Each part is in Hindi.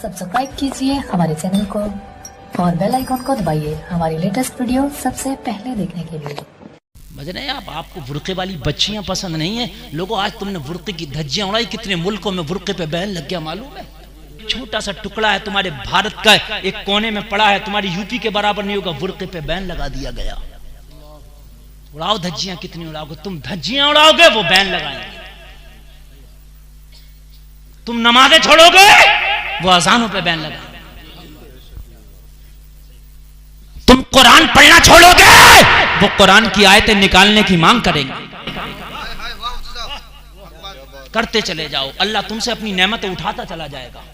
सब्सक्राइब कीजिए हमारे चैनल को और बेल आइकॉन को दबाइए हमारी लेटेस्ट वीडियो सबसे पहले देखने के लिए। भजन आपको बुर्के वाली बच्चियां पसंद नहीं है। लोगों, आज तुमने बुर्के की धज्जियां उड़ाई, कितने मुल्कों में बुर्के पे बैन लग गया मालूम है। छोटा सा टुकड़ा है तुम्हारे भारत का, एक कोने में पड़ा है, तुम्हारी यूपी के बराबर नहीं होगा, बुर्के पे बैन लगा दिया गया। उड़ाओ धज्जियां, कितनी उड़ाओगे तुम? धज्जियां उड़ाओगे वो बैन लगाएंगे। तुम नमाजें छोड़ोगे वो अजानों पे बैन लगाएंगे। तुम कुरान पढ़ना छोड़ोगे वो कुरान की आयतें निकालने की मांग करेंगे। करते चले जाओ, अल्लाह तुमसे अपनी नेमतें उठाता चला जाएगा।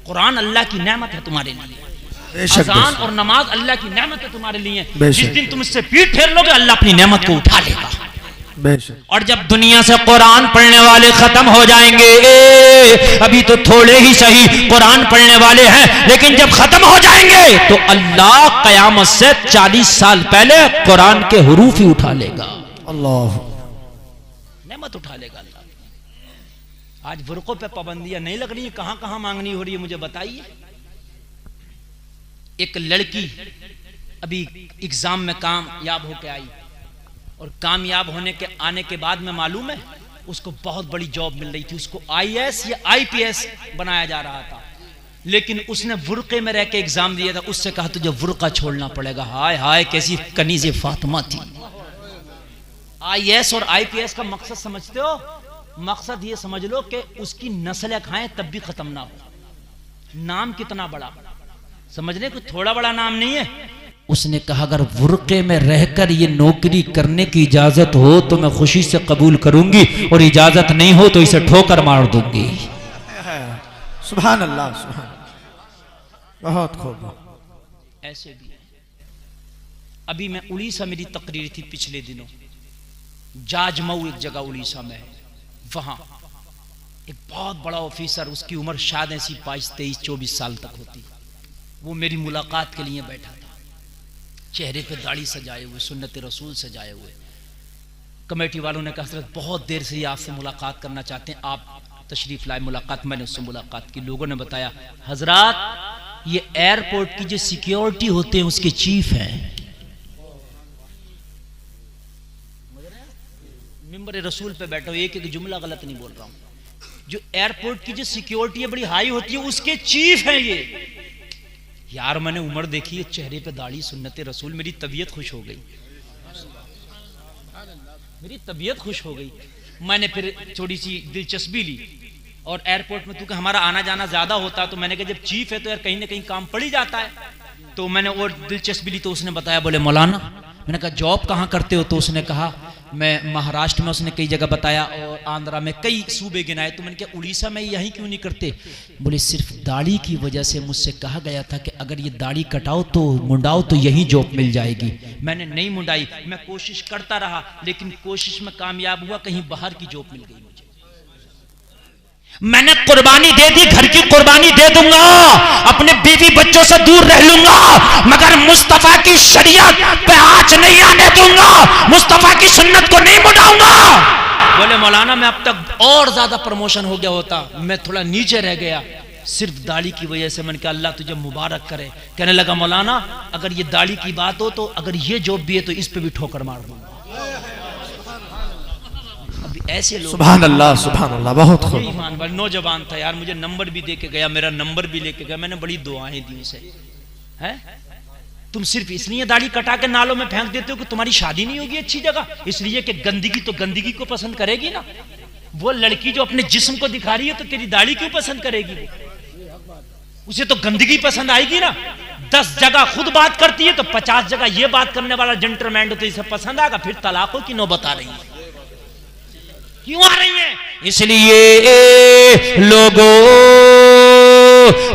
कुरान अल्लाह की नेमत है तुम्हारे लिए, अज़ान और नमाज अल्लाह की नेमत है तुम्हारे लिए। जिस दिन तुम इससे पीठ फेर लोगे अल्लाह अपनी नेमत को उठा लेगा। और जब दुनिया से कुरान पढ़ने वाले खत्म हो जाएंगे, अभी तो थोड़े ही सही कुरान पढ़ने वाले हैं, लेकिन जब खत्म हो जाएंगे तो अल्लाह कयामत से 40 साल पहले कुरान के हुरूफ ही उठा लेगा। अल्लाह नेमत उठा लेगा अल्लाह। आज बुर्कों पे पाबंदियां नहीं लग रही है, कहां कहां मांगनी हो रही है मुझे बताइए। एक लड़की अभी एग्जाम में कामयाब होकर आई और कामयाब होने के आने के बाद में मालूम है उसको बहुत बड़ी जॉब मिल रही थी। उसको IAS या IPS बनाया जा रहा था, लेकिन उसने बुर्के में रह के एग्जाम दिया था। उससे कहा तुझे बुर्का छोड़ना पड़ेगा। हाय हाय कैसी कनीज़े फातिमा थी। IAS और IPS का मकसद समझते हो? मकसद ये समझ लो कि उसकी नस्लें खाएं तब भी खत्म ना हो। नाम कितना बड़ा, समझने को थोड़ा बड़ा नाम नहीं है। उसने कहा अगर बुर्के में रहकर ये नौकरी करने की इजाजत हो तो मैं खुशी से कबूल करूंगी, और इजाजत नहीं हो तो इसे ठोकर मार दूंगी। सुभान अल्लाह, सुभान, बहुत खूब। ऐसे भी अभी मैं उड़ीसा, मेरी तकरीर थी पिछले दिनों, जाजमऊ एक जगह उड़ीसा में है। वहां एक बहुत बड़ा ऑफिसर, उसकी उम्र शायद ऐसी 22, 23, 24 साल तक होती, वो मेरी मुलाकात के लिए बैठा था। चेहरे पे दाढ़ी सजाए हुए, सुन्नत रसूल सजाए हुए। कमेटी वालों ने कहा हज़रत बहुत देर से आपसे मुलाकात करना चाहते हैं, आप तशरीफ लाए मुलाकात। मैंने उससे मुलाकात की। लोगों ने बताया हजरत ये एयरपोर्ट की जो सिक्योरिटी होते हैं उसके चीफ हैं। मिंबर रसूल पे बैठा हूं, एक एक जुमला गलत नहीं बोल रहा हूं। जो एयरपोर्ट की जो सिक्योरिटी है बड़ी हाई होती है, उसके चीफ हैं ये। यार मैंने उम्र देखी है, चेहरे पे दाढ़ी, सुन्नत रसूल, मेरी तबीयत खुश हो गई, मेरी तबीयत खुश हो गई। मैंने फिर थोड़ी सी दिलचस्पी ली, और एयरपोर्ट में क्योंकि हमारा आना जाना ज्यादा होता तो मैंने कहा जब चीफ है तो यार कहीं ना कहीं काम पड़ ही जाता है। तो मैंने और दिलचस्पी ली तो उसने बताया, बोले मौलाना, मैंने कहा जॉब कहाँ करते हो? तो उसने कहा मैं महाराष्ट्र में, उसने कई जगह बताया, और आंध्रा में कई सूबे गिनाए। तो मैंने कहा उड़ीसा में यहीं क्यों नहीं करते? बोले सिर्फ दाढ़ी की वजह से मुझसे कहा गया था कि अगर ये दाढ़ी कटाओ तो मुंडाओ तो यही जॉब मिल जाएगी। मैंने नहीं मुंडाई, मैं कोशिश करता रहा, लेकिन कोशिश में कामयाब हुआ, कहीं बाहर की जॉब मिल गई मुझे। मैंने कुर्बानी दे दी, घर की कुर्बानी दे दूंगा, अपने बीवी बच्चों से दूर रह लूंगा, मगर मुस्तफा की शरीयत पे आंच नहीं आने दूंगा, मुस्तफा की सुन्नत को नहीं मुड़ाऊंगा। बोले मौलाना मैं अब तक और ज्यादा प्रमोशन हो गया होता, मैं थोड़ा नीचे रह गया सिर्फ दाढ़ी की वजह से। मैंने कहा अल्लाह तुझे मुबारक करे। कहने लगा मौलाना अगर ये दाढ़ी की बात हो तो अगर ये जॉब भी है तो इस पे भी ठोकर मार दूंगा। ऐसे लोग, सुभान अल्लाह, सुभान अल्लाह, बहुत खूब। ईमान वाला नौजवान था यार, मुझे नंबर भी दे के गया, मेरा नंबर भी लेके गया, मैंने बड़ी दुआएं दी उसे। है तुम सिर्फ इसलिए दाढ़ी कटा के नालों में फेंक देते हो कि तुम्हारी शादी नहीं होगी अच्छी जगह, इसलिए कि गंदगी तो गंदगी को पसंद करेगी ना। वो लड़की जो अपने जिस्म को दिखा रही है तो तेरी दाढ़ी क्यों पसंद करेगी? उसे तो गंदगी पसंद आएगी ना। 10 जगह खुद बात करती है तो 50 जगह ये बात करने वाला जेंटलमैन तो इसे पसंद आएगा। फिर तलाकों की नौबत आ रही है, क्यों आ रही है? इसलिए लोगों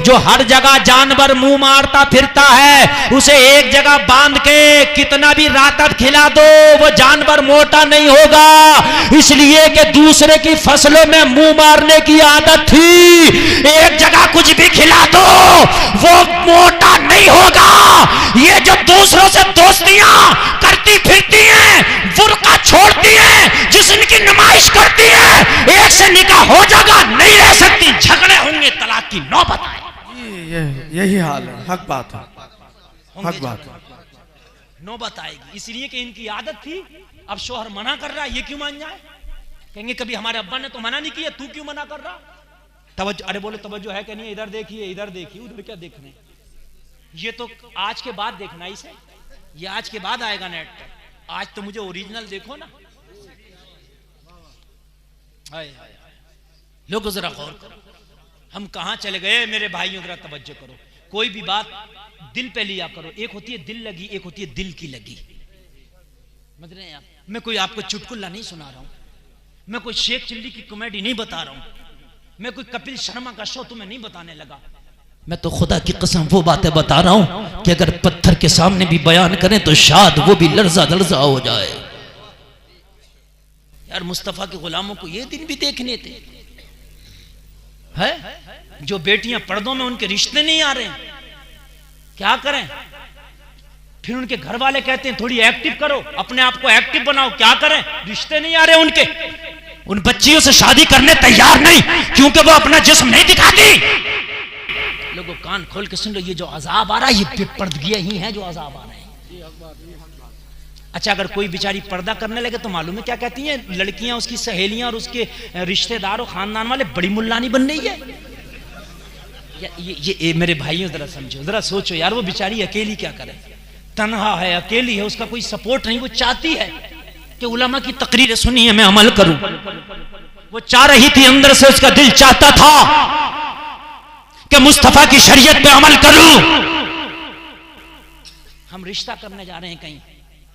जो हर जगह जानवर मुंह मारता फिरता है, उसे एक जगह बांध के कितना भी रातब खिला दो वो जानवर मोटा नहीं होगा, इसलिए कि दूसरे की फसलों में मुंह मारने की आदत थी। एक जगह कुछ भी खिला दो वो मोटा नहीं होगा। ये जो दूसरों से दोस्तियां करती फिरती हैं, बुर्का छोड़ती हैं, जिस्म की नुमाइश करती है, एक से निकाह हो जाएगा, नहीं रह सकती, झगड़े होंगे, तलाक की नौबत आए। यही हाल है, हक बात है, हक बात है। नौबत आएगी, इसलिए कि इनकी आदत थी। अब शोहर मना कर रहा है, ये क्यों मान जाए? कहेंगे कभी हमारे अब्बा ने तो मना नहीं किया, तू क्यों मना कर रहा? तवज्जो, अरे बोले तवज्जो है कि नहीं? इधर देखिए, इधर देखिए, उधर क्या देखने? ये तो आज के बाद देखना इसे, ये आज के बाद आएगा नेट पर। आज तो मुझे ओरिजिनल देखो ना। हाय हाय लोगों जरा गौर करो, हम कहां चले गए मेरे भाइयों, जरा तवज्जो करो। कोई भी बात दिल पे लिया करो। एक होती है दिल लगी, एक होती है दिल की लगी। समझ रहे हैं आप? मैं कोई आपको चुटकुला नहीं सुना रहा हूं, मैं कोई शेख चिल्ली की कॉमेडी नहीं बता रहा हूं, मैं कोई कपिल शर्मा का शो तुम्हें नहीं बताने लगा। मैं तो खुदा की कसम वो बातें बता रहा हूं कि अगर पत्थर के सामने भी बयान करें तो शायद वो भी लर्जा लर्जा हो जाए। यार मुस्तफा के गुलामों को ये दिन भी देखने थे, है जो बेटियां पर्दों में, उनके रिश्ते नहीं आ रहे हैं, क्या करें? फिर उनके घर वाले कहते हैं थोड़ी एक्टिव करो, अपने आप को एक्टिव बनाओ, क्या करें? रिश्ते नहीं आ रहे उनके, उन बच्चियों से शादी करने तैयार नहीं, क्योंकि वो अपना जिस्म नहीं दिखाती। लोगों कान खोल के सुन लो, ये जो अजाब आ रहा है ये बेपर्दगियां ही है जो अजाब आ रहे हैं। अच्छा, अगर कोई बेचारी पर्दा करने लगे तो मालूम है क्या कहती हैं लड़कियां, उसकी सहेलियां और उसके रिश्तेदार और खानदान वाले, बड़ी मुल्लानी बन रही है। ये मेरे भाइयों जरा समझो, जरा सोचो यार, वो बेचारी अकेली क्या करे? तन्हा है, अकेली है, उसका कोई सपोर्ट नहीं। वो चाहती है कि उलमा की तकरीरें सुनिए, मैं अमल करूं। वो चाह रही थी, अंदर से उसका दिल चाहता था कि मुस्तफा की शरीयत पे अमल करूं। हम रिश्ता करने जा रहे हैं कहीं,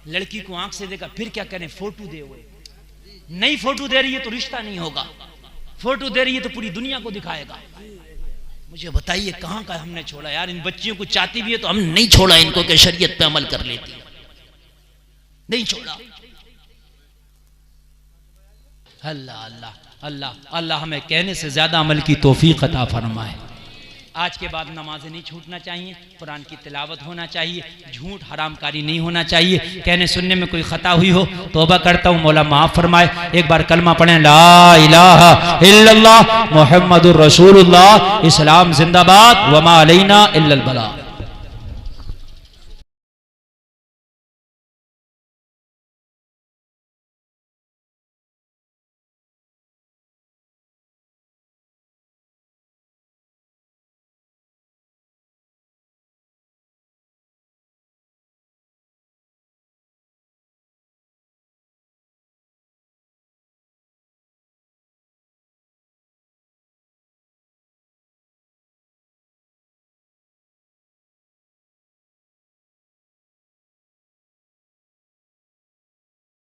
लड़की को आंख से देखा, फिर क्या करें? फोटो दे हुए, नई फोटो दे रही है तो रिश्ता नहीं होगा, फोटो दे रही है तो पूरी दुनिया को दिखाएगा। मुझे बताइए कहां का हमने छोड़ा यार? इन बच्चियों को चाहती भी है तो हम नहीं छोड़ा इनको कि शरीयत पे अमल कर लेती, नहीं छोड़ा। अल्लाह अल्लाह अल्लाह अल्लाह हमें कहने से ज्यादा अमल की तौफीक अता फरमाए। आज के बाद नमाजें नहीं छूटना चाहिए, कुरान की तिलावत होना चाहिए, झूठ हरामकारी नहीं होना चाहिए। कहने सुनने में कोई खता हुई हो तौबा करता हूँ, मौला माफ फरमाए। एक बार कलमा पढ़ें, ला इलाहा इल्लल्लाह मुहम्मदुर रसूलुल्लाह, इस्लाम जिंदाबाद, वमा अलैना इल्लल बलाग।